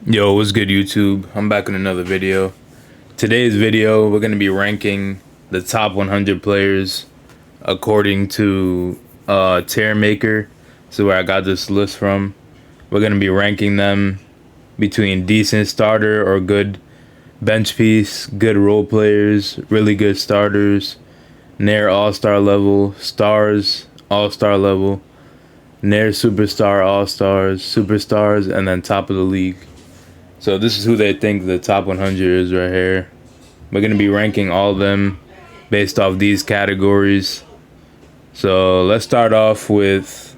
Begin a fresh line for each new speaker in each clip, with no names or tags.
Yo, what's good, YouTube? I'm back with another video. Today's video, we're going to be ranking the top 100 players according to Tier Maker. So where I got this list from. We're going to be ranking them between decent starter or good bench piece, good role players, really good starters, near all-star level, stars, all-star level, near superstar, all-stars, superstars, and then top of the league. So this is who they think the top 100 is right here. We're going to be ranking all of them based off these categories. So let's start off with,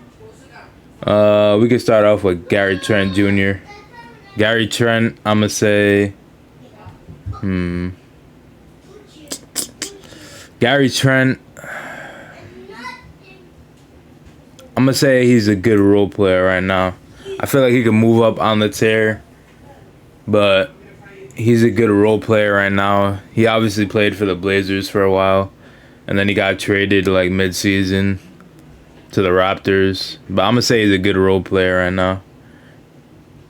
we could start off with Gary Trent Jr. Gary Trent, I'm going to say, Gary Trent, I'm going to say he's a good role player right now. I feel like he can move up on the tier, but he's a good role player right now. He obviously played for the Blazers for a while, and then he got traded like mid-season to the Raptors. But I'm going to say he's a good role player right now.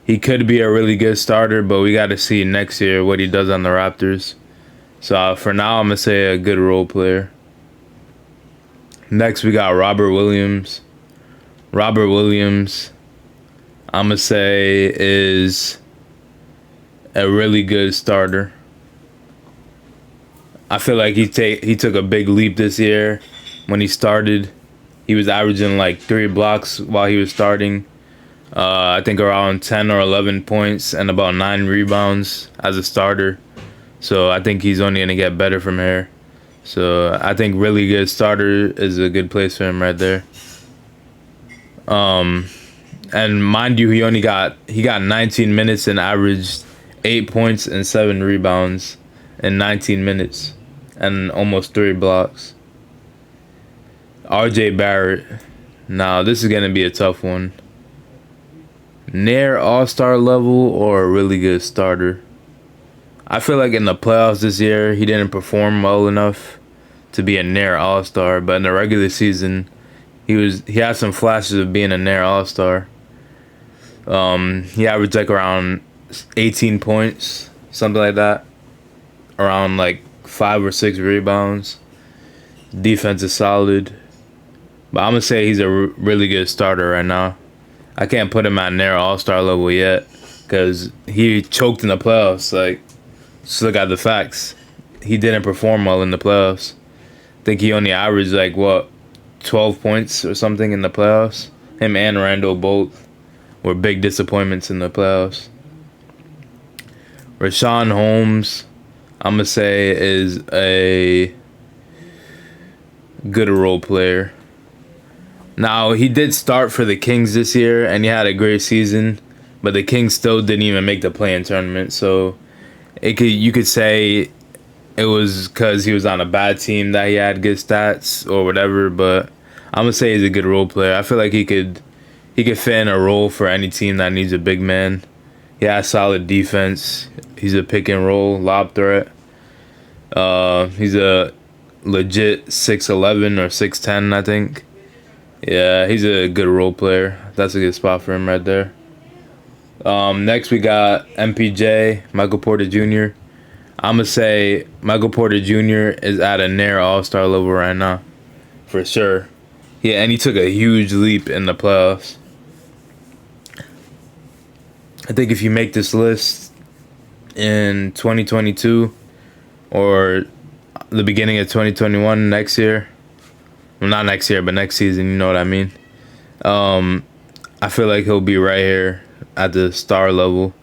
He could be a really good starter, but we got to see next year what he does on the Raptors. So for now, I'm going to say a good role player. Next, we got Robert Williams. Robert Williams, I'm going to say, is a really good starter. I feel like he took a big leap this year. When he started, he was averaging like 3 blocks while he was starting. I think around 10 or 11 points and about 9 rebounds as a starter. So I think he's only going to get better from here. So I think really good starter is a good place for him right there. And mind you, he got 19 minutes and averaged 8 points and 7 rebounds in 19 minutes and almost 3 blocks. RJ Barrett. Now, this is going to be a tough one. Near all-star level or a really good starter? I feel like in the playoffs this year, he didn't perform well enough to be a near all-star, but in the regular season, he had some flashes of being a near all-star. He averaged like around 18 points, something like that. Around like 5 or 6 rebounds. Defense is solid. But I'm going to say he's a really good starter right now. I can't put him at near all-star level yet because he choked in the playoffs. Like, just look at the facts. He didn't perform well in the playoffs. I think he only averaged like, 12 points or something in the playoffs. Him and Randall both were big disappointments in the playoffs. Rashawn Holmes, I'm going to say, is a good role player. Now, he did start for the Kings this year, and he had a great season, but the Kings still didn't even make the play-in tournament, so you could say it was because he was on a bad team that he had good stats or whatever, but I'm going to say he's a good role player. I feel like he could fit in a role for any team that needs a big man. He has solid defense. He's a pick and roll lob threat. He's a legit 6'11 or 6'10, I think. Yeah, he's a good role player. That's a good spot for him right there. Next, we got MPJ, Michael Porter Jr. I'm going to say Michael Porter Jr. is at a near all-star level right now. For sure. Yeah, and he took a huge leap in the playoffs. I think if you make this list in 2022 or the beginning of 2021 next year, well, not next year, but next season, you know what I mean? I feel like he'll be right here at the star level.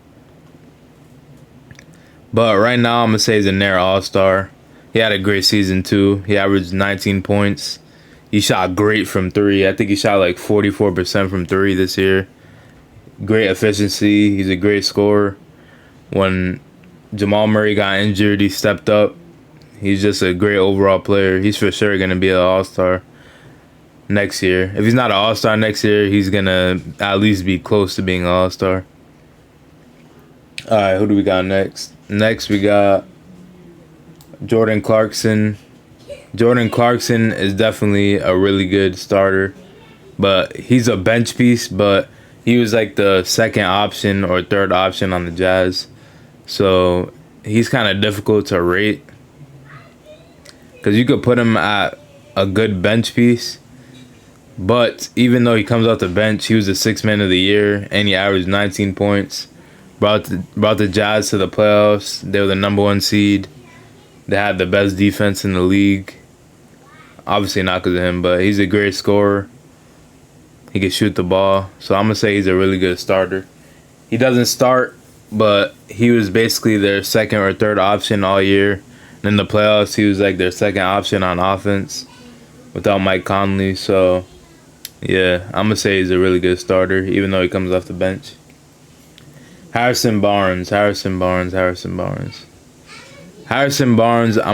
But right now, I'm going to say he's a near all-star. He had a great season, too. He averaged 19 points. He shot great from 3. I think he shot like 44% from 3 this year. Great efficiency. He's a great scorer. When Jamal Murray got injured, he stepped up. He's just a great overall player. He's for sure going to be an all-star next year. If he's not an all-star next year, he's going to at least be close to being an all-star. All right, who do we got next? Next, we got Jordan Clarkson. Jordan Clarkson is definitely a really good starter, but he's a bench piece, but he was like the second option or third option on the Jazz. So he's kind of difficult to rate because you could put him at a good bench piece. But even though he comes off the bench, he was the sixth man of the year and he averaged 19 points. Brought the Jazz to the playoffs. They were the #1 seed. They had the best defense in the league. Obviously not because of him, but he's a great scorer. He can shoot the ball. So I'm going to say he's a really good starter. He doesn't start, but he was basically their second or third option all year. And in the playoffs, he was like their second option on offense without Mike Conley. So, yeah, I'm going to say he's a really good starter, even though he comes off the bench. Harrison Barnes, I'm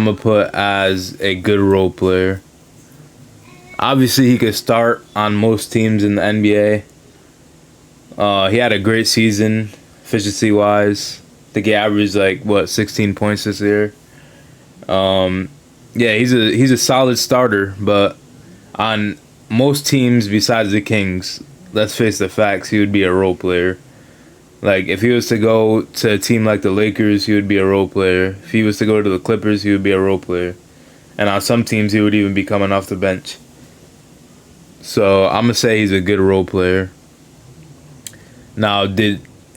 going to put as a good role player. Obviously, he could start on most teams in the NBA. He had a great season, efficiency-wise. I think he averaged, 16 points this year. Yeah, he's a solid starter, but on most teams besides the Kings, let's face the facts, he would be a role player. Like, if he was to go to a team like the Lakers, he would be a role player. If he was to go to the Clippers, he would be a role player. And on some teams, he would even be coming off the bench. So, I'm going to say he's a good role player. Now,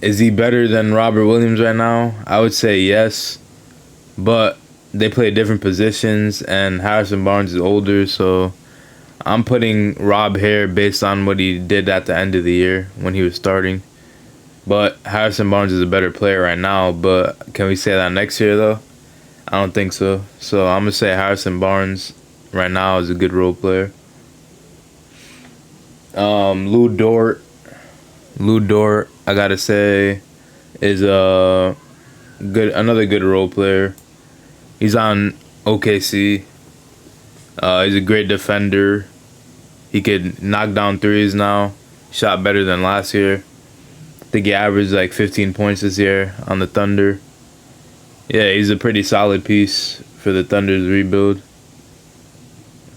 is he better than Robert Williams right now? I would say yes. But they play different positions, and Harrison Barnes is older, so I'm putting Rob here based on what he did at the end of the year when he was starting. But Harrison Barnes is a better player right now. But can we say that next year, though? I don't think so. So I'm going to say Harrison Barnes right now is a good role player. Lou Dort, I got to say, is another good role player. He's on OKC. He's a great defender. He could knock down threes now. Shot better than last year. I think he averaged 15 points this year on the Thunder. Yeah, he's a pretty solid piece for the Thunder's rebuild.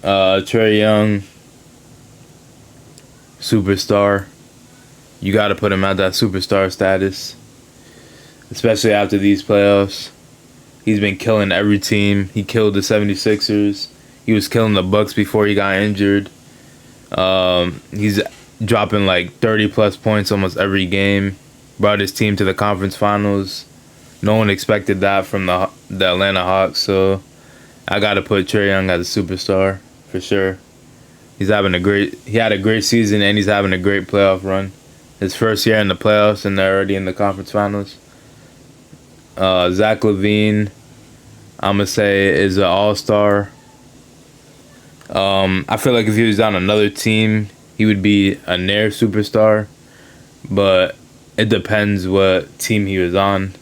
Trae Young, superstar. You got to put him at that superstar status, especially after these playoffs. He's been killing every team. He killed the 76ers. He was killing the Bucks before he got injured. He's dropping 30-plus points almost every game. Brought his team to the conference finals. No one expected that from the Atlanta Hawks, so I got to put Trae Young as a superstar for sure. He had a great season, and he's having a great playoff run. His first year in the playoffs, and they're already in the conference finals. Zach LaVine, I'm going to say, is an all-star. I feel like if he was on another team, he would be a near superstar. But it depends what team he was on.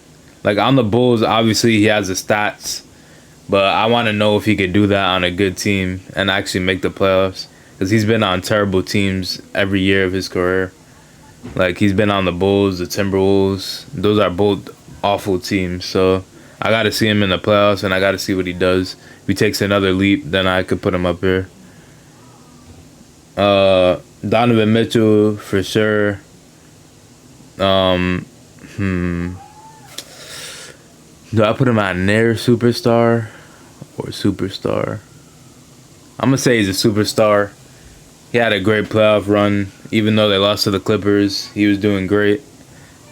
On the Bulls, obviously he has the stats. But I want to know if he could do that on a good team and actually make the playoffs. Because he's been on terrible teams every year of his career. He's been on the Bulls, the Timberwolves. Those are both awful teams. So I got to see him in the playoffs, and I got to see what he does. If he takes another leap, then I could put him up here. Donovan Mitchell, for sure. Do I put him at near superstar or superstar? I'm going to say he's a superstar. He had a great playoff run. Even though they lost to the Clippers, he was doing great.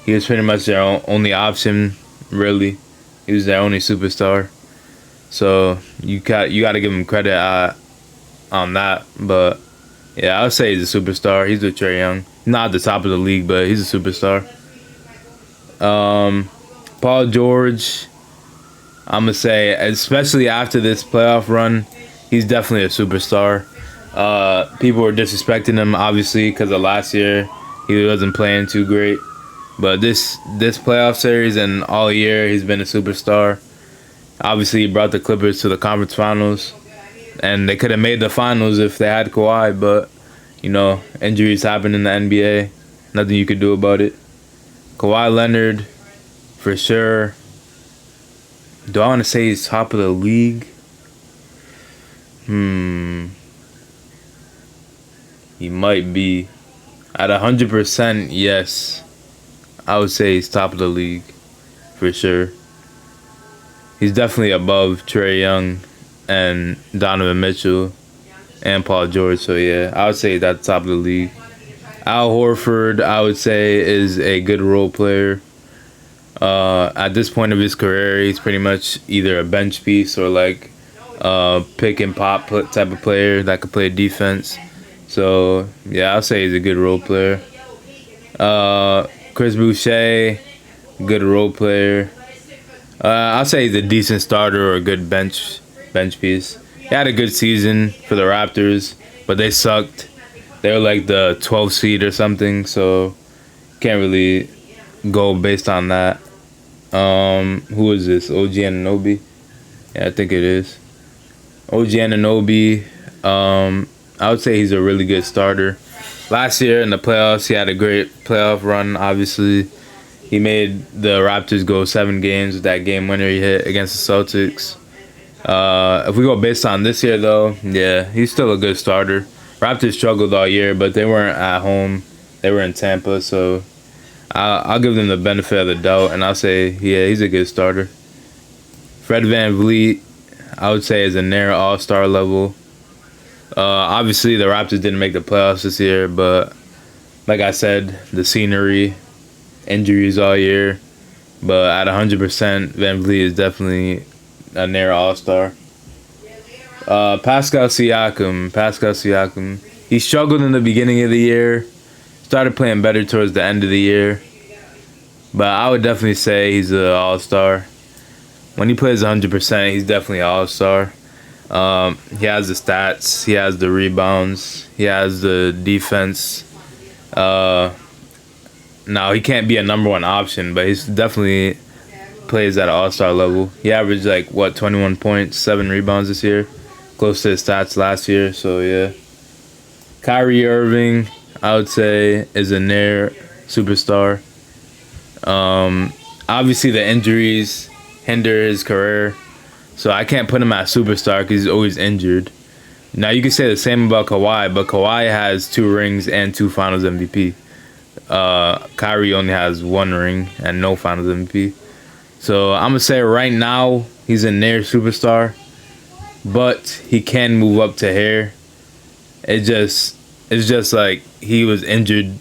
He was pretty much their only option, really. He was their only superstar. So you got to give him credit on that. But yeah, I would say he's a superstar. He's with Trae Young. Not at the top of the league, but he's a superstar. Paul George, I'm going to say, especially after this playoff run, he's definitely a superstar. People were disrespecting him, obviously, because of last year. He wasn't playing too great. But this playoff series and all year, he's been a superstar. Obviously, he brought the Clippers to the conference finals. And they could have made the finals if they had Kawhi, but, injuries happen in the NBA. Nothing you could do about it. Kawhi Leonard, for sure. Do I want to say he's top of the league? He might be. At 100%, yes. I would say he's top of the league for sure. He's definitely above Trae Young and Donovan Mitchell and Paul George. So yeah, I would say that's top of the league. Al Horford, I would say, is a good role player. At this point of his career, he's pretty much either a bench piece or like pick and pop type of player that could play defense. So yeah, I'll say he's a good role player. Chris Boucher, good role player. I'll say he's a decent starter or a good bench piece. He had a good season for the Raptors, but they sucked. They were like the 12th seed or something, so can't really go based on that. Who is this? OG Anunoby? Yeah, I think it is. OG Anunoby. I would say he's a really good starter. Last year in the playoffs, he had a great playoff run. Obviously, he made the Raptors go 7 games with that game winner he hit against the Celtics. If we go based on this year, though, yeah, he's still a good starter. Raptors struggled all year, but they weren't at home. They were in Tampa, so I'll give them the benefit of the doubt, and I'll say, yeah, he's a good starter. Fred VanVleet, I would say, is a near all-star level. Obviously, the Raptors didn't make the playoffs this year, but like I said, the scenery, injuries all year. But at 100%, VanVleet is definitely a near all-star. Pascal Siakam. He struggled in the beginning of the year. Started playing better towards the end of the year. But I would definitely say he's an all-star. When he plays 100%, he's definitely an all-star. He has the stats. He has the rebounds. He has the defense. Now, he can't be a number 1 option, but he's definitely plays at an all-star level. He averaged 21 points, 7 rebounds this year. Close to his stats last year, so yeah. Kyrie Irving, I would say, is a near superstar. Obviously, the injuries hinder his career, so I can't put him at superstar because he's always injured. Now, you can say the same about Kawhi, but Kawhi has 2 rings and 2 Finals MVP. Kyrie only has 1 ring and no Finals MVP. So I'm going to say right now, he's a near superstar, but he can move up to here. It's just like he was injured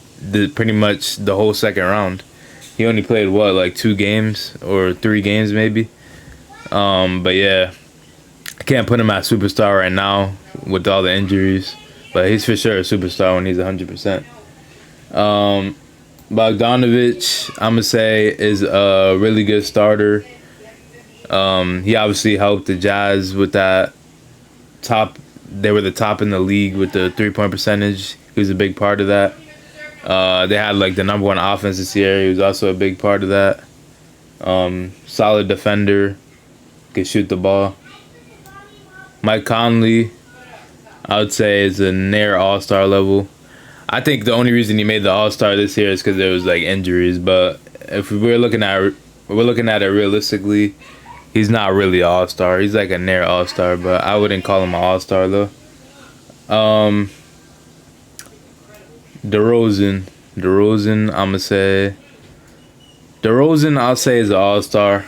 pretty much the whole second round. He only played 2 games or 3 games maybe. But yeah, I can't put him at superstar right now with all the injuries, but he's for sure a superstar when he's 100%. Bogdanovich, I'm gonna say, is a really good starter. He obviously helped the Jazz with that top. They were the top in the league with the 3-point percentage. He was a big part of that. They had the number 1 offense this year. He was also a big part of that. Solid defender, could shoot the ball. Mike Conley, I would say, is a near all-star level. I think the only reason he made the all-star this year is because there was injuries. But if we're looking at it realistically, he's not really an all-star. He's a near all-star, but I wouldn't call him an all-star though. DeRozan, I'm gonna say. DeRozan, I'll say, is an all-star.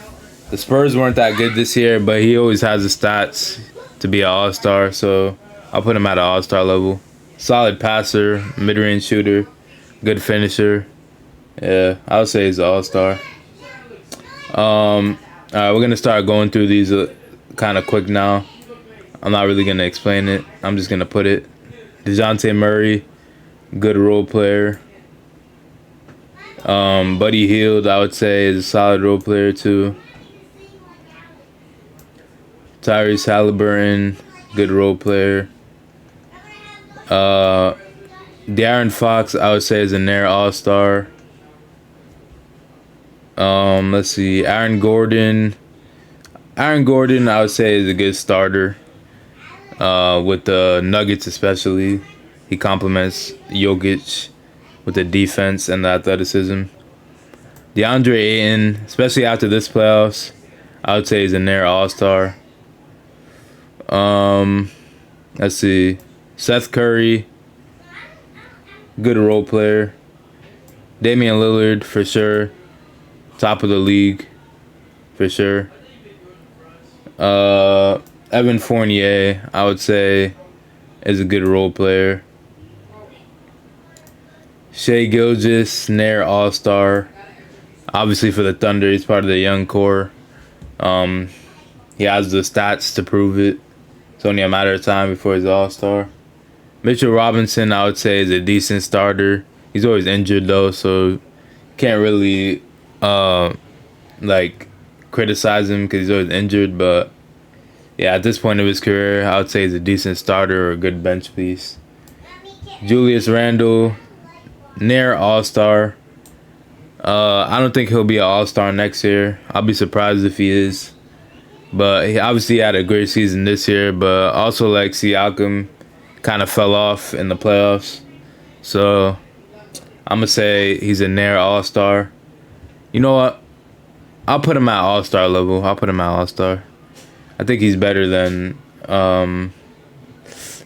The Spurs weren't that good this year, but he always has the stats to be an all-star, so I'll put him at an all-star level. Solid passer, mid-range shooter, good finisher. Yeah, I would say he's an all-star. Alright, we're gonna start going through these kind of quick now. I'm not really gonna explain it. I'm just gonna put it. DeJounte Murray, good role player. Buddy Hield, I would say, is a solid role player too. Tyrese Halliburton, good role player. De'Aaron Fox, I would say, is a near all-star. Let's see, Aaron Gordon, I would say, is a good starter. With the Nuggets especially, he complements Jokic with the defense and the athleticism. DeAndre Ayton, especially after this playoffs, I would say he's a near all-star. Let's see, Seth Curry, good role player. Damian Lillard for sure, top of the league for sure. Evan Fournier, I would say, is a good role player. Shai Gilgeous, Nair All-Star. Obviously for the Thunder, he's part of the young core. He has the stats to prove it. It's only a matter of time before he's All-Star. Mitchell Robinson, I would say, is a decent starter. He's always injured though, so can't really like criticize him because he's always injured. But yeah, at this point of his career, I would say he's a decent starter or a good bench piece. Julius Randle, near All-Star. I don't think he'll be an All-Star next year. I'll be surprised if he is. But he obviously had a great season this year. But also, like, Siakam kind of fell off in the playoffs. So I'm going to say he's a near All-Star. You know what? I'll put him at All-Star level. I'll put him at All-Star. I think he's better than...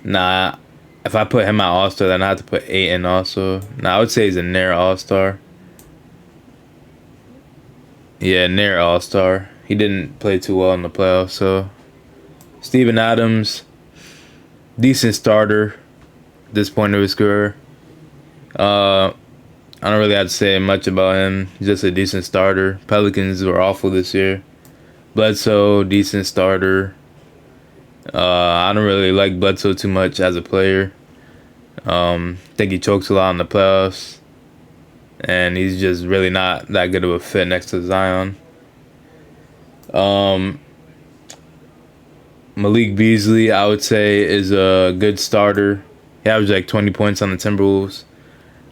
Nah, if I put him at All-Star, then I have to put Ayton also. Nah, I would say he's a near All-Star. Yeah, near All-Star. He didn't play too well in the playoffs, so... Steven Adams, decent starter at this point of his career. I don't really have to say much about him. He's just a decent starter. Pelicans were awful this year. Bledsoe, decent starter. I don't really like Bledsoe too much as a player. Think he chokes a lot in the playoffs. And he's just really not that good of a fit next to Zion. Malik Beasley, I would say, is a good starter. He averaged like 20 points on the Timberwolves.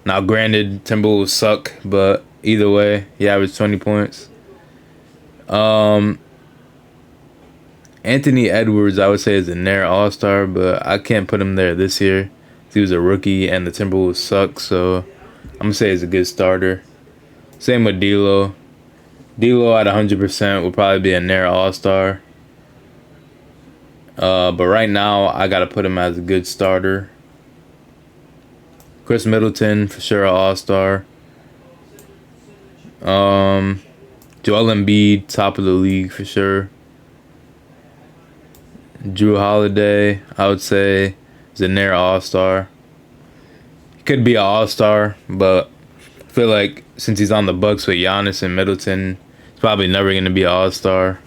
Now, granted, Timberwolves suck, but either way, he averaged 20 points. Anthony Edwards, I would say, is a near All-Star, but I can't put him there this year. He was a rookie, and the Timberwolves suck, so I'm going to say he's a good starter. Same with D'Lo. D'Lo at 100% will probably be a near All-Star. But right now, I got to put him as a good starter. Chris Middleton, for sure, an All-Star. Joel Embiid, top of the league, for sure. Drew Holiday, I would say, is a near All-Star. He could be an All-Star, but I feel like since he's on the Bucks with Giannis and Middleton, he's probably never going to be an All-Star.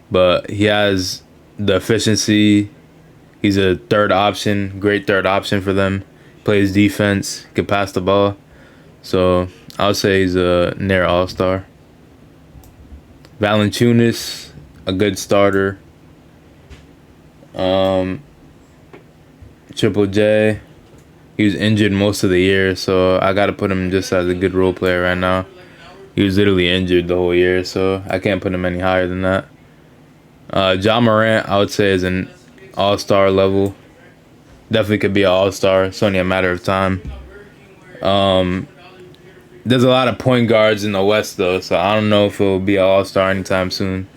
But he has the efficiency. He's a third option, great third option for them. Plays defense, can pass the ball. So I would say he's a near All-Star. Valanciunas, a good starter. Triple J, he was injured most of the year, so I gotta put him just as a good role player right now. He was literally injured the whole year, so I can't put him any higher than that. Ja Morant, I would say, is an All-Star level. Definitely could be an All-Star. It's only a matter of time. There's a lot of point guards in the West, though, so I don't know if he'll be an All-Star anytime soon.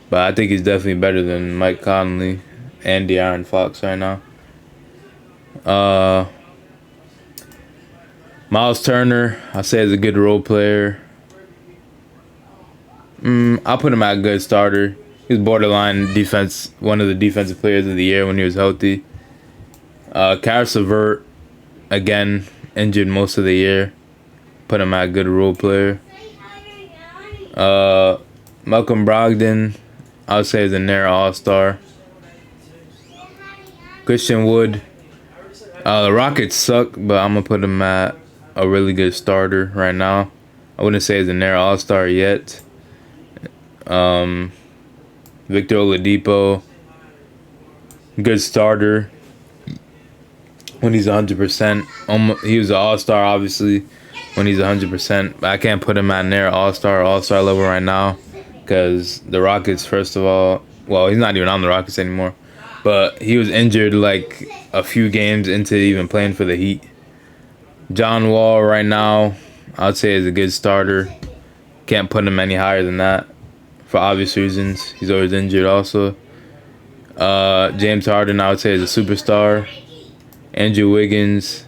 But I think he's definitely better than Mike Conley and De'Aaron Fox right now. Miles Turner, I'll say, is a good role player. I'll put him at a good starter. He was borderline defense, one of the defensive players of the year when he was healthy. Karis LeVert, again, injured most of the year. Put him at a good role player. Malcolm Brogdon, I would say, is a near All-Star. Christian Wood. The Rockets suck, but I'm going to put him at a really good starter right now. I wouldn't say he's a near All-Star yet. Victor Oladipo, good starter when he's 100%. He was an All-Star, obviously, when he's 100%. But I can't put him at near All-Star level right now because the Rockets, first of all, well, he's not even on the Rockets anymore. But he was injured like a few games into even playing for the Heat. John Wall right now, I would say, is a good starter. Can't put him any higher than that for obvious reasons. He's always injured also. James Harden, I would say, is a superstar. Andrew Wiggins,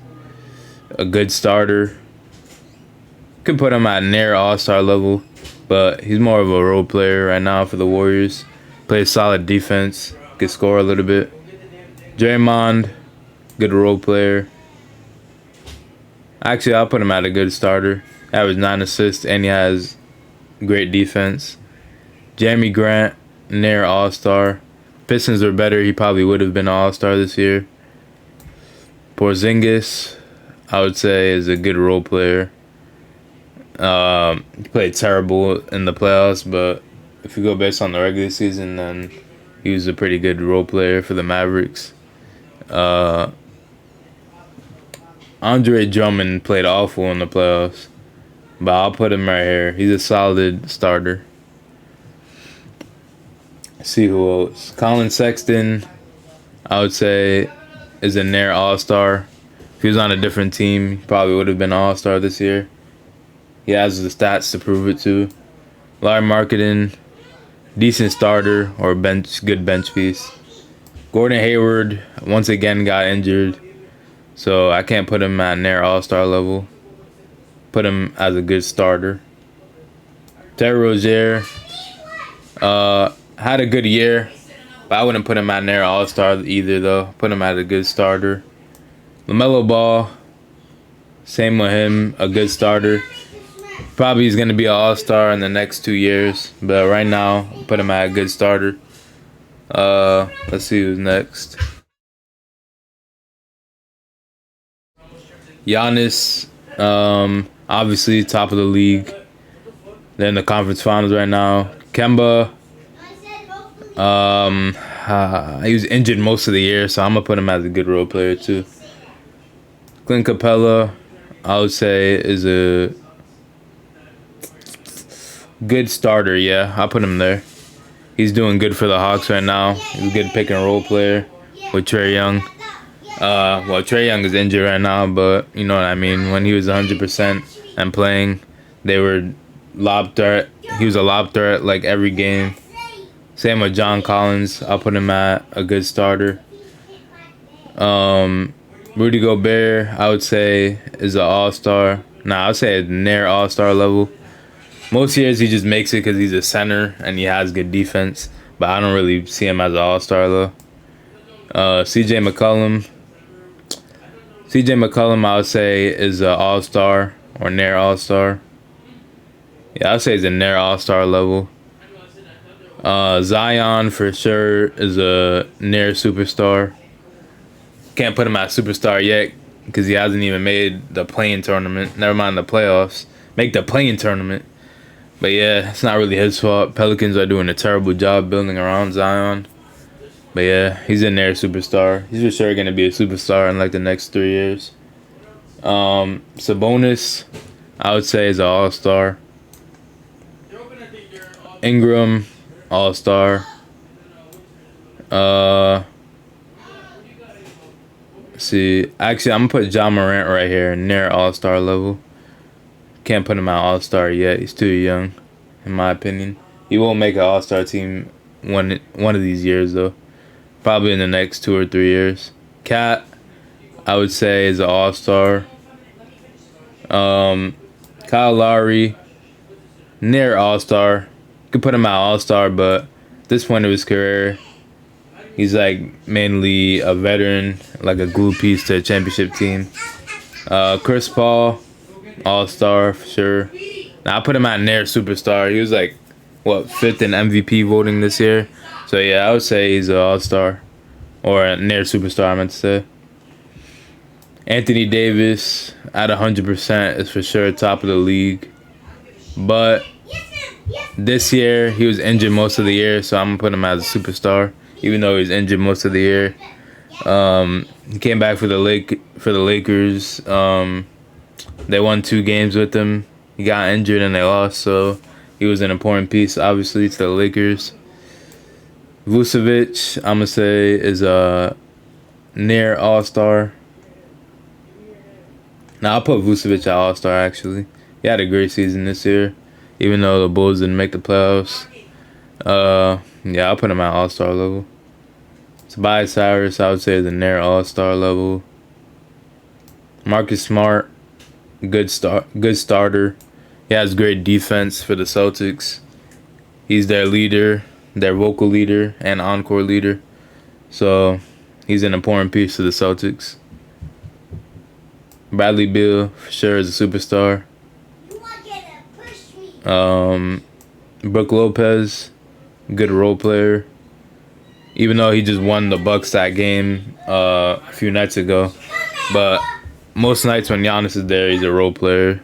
a good starter. Could put him at near all-star level, but he's more of a role player right now for the Warriors. Plays solid defense, could score a little bit. Draymond, good role player. Actually, I'll put him at a good starter. Average 9 assists, and he has great defense. Jeremy Grant, near all-star. Pistons are better. He probably would have been an all-star this year. Porzingis, I would say, is a good role player. He played terrible in the playoffs, but if you go based on the regular season, then he was a pretty good role player for the Mavericks. Andre Drummond played awful in the playoffs, but I'll put him right here. He's a solid starter. Let's see who else. Colin Sexton, I would say, is a near all-star. If he was on a different team, he probably would have been all-star this year. He has the stats to prove it too. Larry Marketing, decent starter or good bench piece. Gordon Hayward once again got injured, so I can't put him at near all-star level. Put him as a good starter. Terry Rozier had a good year, but I wouldn't put him at near all-star either though. Put him at a good starter. LaMelo Ball, same with him, a good starter. Probably he's going to be an all-star in the next 2 years, but right now, put him at a good starter. Let's see who's next. Giannis, obviously top of the league. They're in the conference finals right now. Kemba, he was injured most of the year, so I'm going to put him as a good role player too. Clint Capella, I would say, is a good starter, yeah. I'll put him there. He's doing good for the Hawks right now. He's a good pick and roll player with Trae Young. Well, Trae Young is injured right now, but you know what I mean. When he was 100% and playing, they were lob threat. He was a lob threat like every game. Same with John Collins. I'll put him at a good starter. Rudy Gobert, I would say, is an all-star. Nah, I would say near all-star level. Most years he just makes it because he's a center and he has good defense, but I don't really see him as an all-star though. CJ McCollum, I would say, is an all-star or near all-star. Yeah, I would say he's a near all-star level. Zion for sure is a near superstar. Can't put him at superstar yet because he hasn't even made the play-in tournament. Never mind the playoffs. Make the play-in tournament. But yeah, it's not really his fault. Pelicans are doing a terrible job building around Zion. But yeah, he's a near superstar. He's for sure going to be a superstar in like the next 3 years. Sabonis, I would say, is an all-star. Ingram, all-star. See, actually, I'm going to put John Morant right here, near all-star level. Can't put him at all-star yet. He's too young, in my opinion. He won't make an all-star team one of these years, though. Probably in the next 2 or 3 years. Cat, I would say, is an all-star. Kyle Lowry, near all-star. Could put him at all-star, but at this point of his career, he's like mainly a veteran, like a glue piece to a championship team. Chris Paul, all-star for sure. Now I put him at near superstar. He was like, what, 5th in MVP voting this year. So yeah, I would say he's an all-star or a near superstar, I meant to say. Anthony Davis at 100% is for sure top of the league. But this year he was injured most of the year, so I'm gonna put him as a superstar, even though he was injured most of the year. He came back for the Lakers. They won 2 games with him. He got injured and they lost, so he was an important piece, obviously, to the Lakers. Vucevic, I'm going to say, is a near all-star. Now, I'll put Vucevic at all-star, actually. He had a great season this year, even though the Bulls didn't make the playoffs. Yeah, I'll put him at all-star level. Tobias Harris, I would say, is a near all-star level. Marcus Smart, good starter. He has great defense for the Celtics. He's their leader, their vocal leader, and encore leader. So he's an important piece to the Celtics. Bradley Beal for sure is a superstar. Brook Lopez, good role player. Even though he just won the Bucks that game a few nights ago, but most nights when Giannis is there, he's a role player.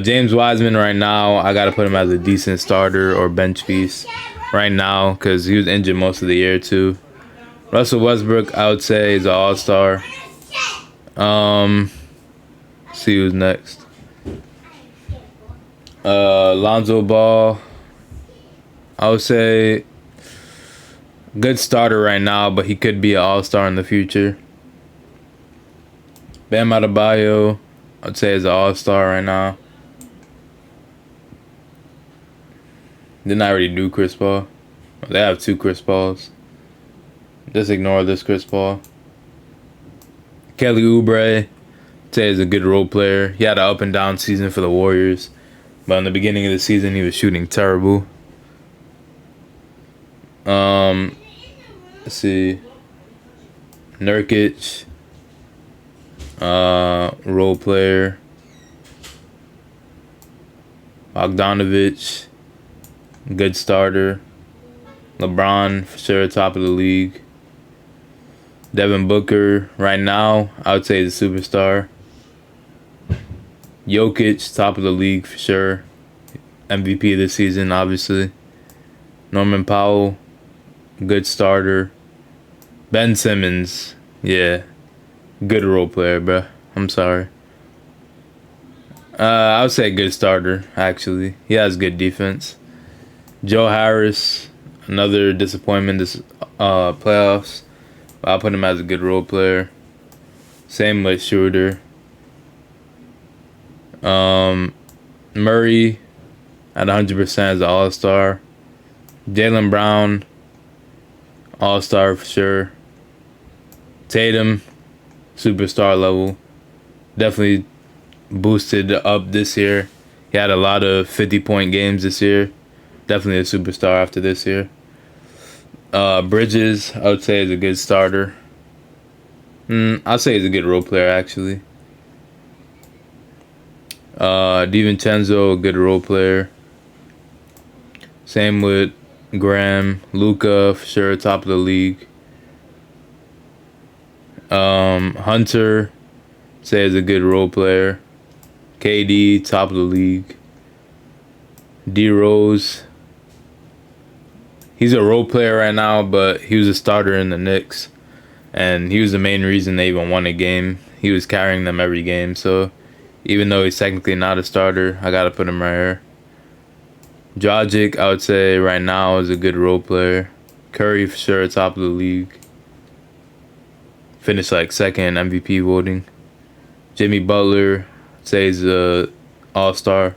James Wiseman right now, I gotta put him as a decent starter or bench piece right now because he was injured most of the year too. Russell Westbrook, I would say, is an all-star. See who's next. Lonzo Ball, I would say good starter right now, but he could be an all-star in the future. Bam Adebayo, I'd say is an all-star right now. Didn't I already do Chris Paul? They have 2 Chris Pauls. Just ignore this Chris Paul. Kelly Oubre, I'd say is a good role player. He had an up and down season for the Warriors, but in the beginning of the season he was shooting terrible. Let's see. Nurkic, role player. Bogdanovich, good starter. LeBron, for sure, top of the league. Devin Booker, right now, I would say is a superstar. Jokic, top of the league, for sure. MVP this season, obviously. Norman Powell, good starter. Ben Simmons, yeah, good role player, bro. I'm sorry. I would say good starter, actually. He has good defense. Joe Harris, another disappointment this playoffs. I'll put him as a good role player. Same with Schroeder. Murray at 100% as an all-star. Jaylen Brown, all-star for sure. Tatum, superstar level. Definitely boosted up this year. He had a lot of 50-point games this year. Definitely a superstar after this year. Bridges, I would say, is a good starter. I'll say he's a good role player, actually. DiVincenzo, a good role player. Same with Graham. Luka, for sure, top of the league. Hunter, say, is a good role player. KD, top of the league. D Rose, he's a role player right now, but he was a starter in the Knicks, and he was the main reason they even won a game. He was carrying them every game, so even though he's technically not a starter, I gotta put him right here. Dragic, I would say right now, is a good role player. Curry, for sure, top of the league. Finished like second MVP voting. Jimmy Butler, I'd say he's a all-star.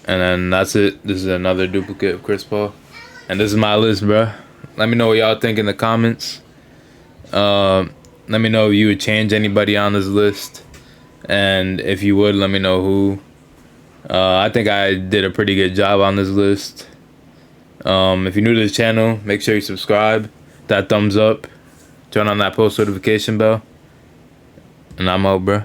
And then that's it. This is another duplicate of Chris Paul. And this is my list, bro. Let me know what y'all think in the comments. Let me know if you would change anybody on this list. And if you would, let me know who. I think I did a pretty good job on this list. If you're new to this channel, make sure you subscribe. That thumbs up. Turn on that post notification bell. And I'm out, bro.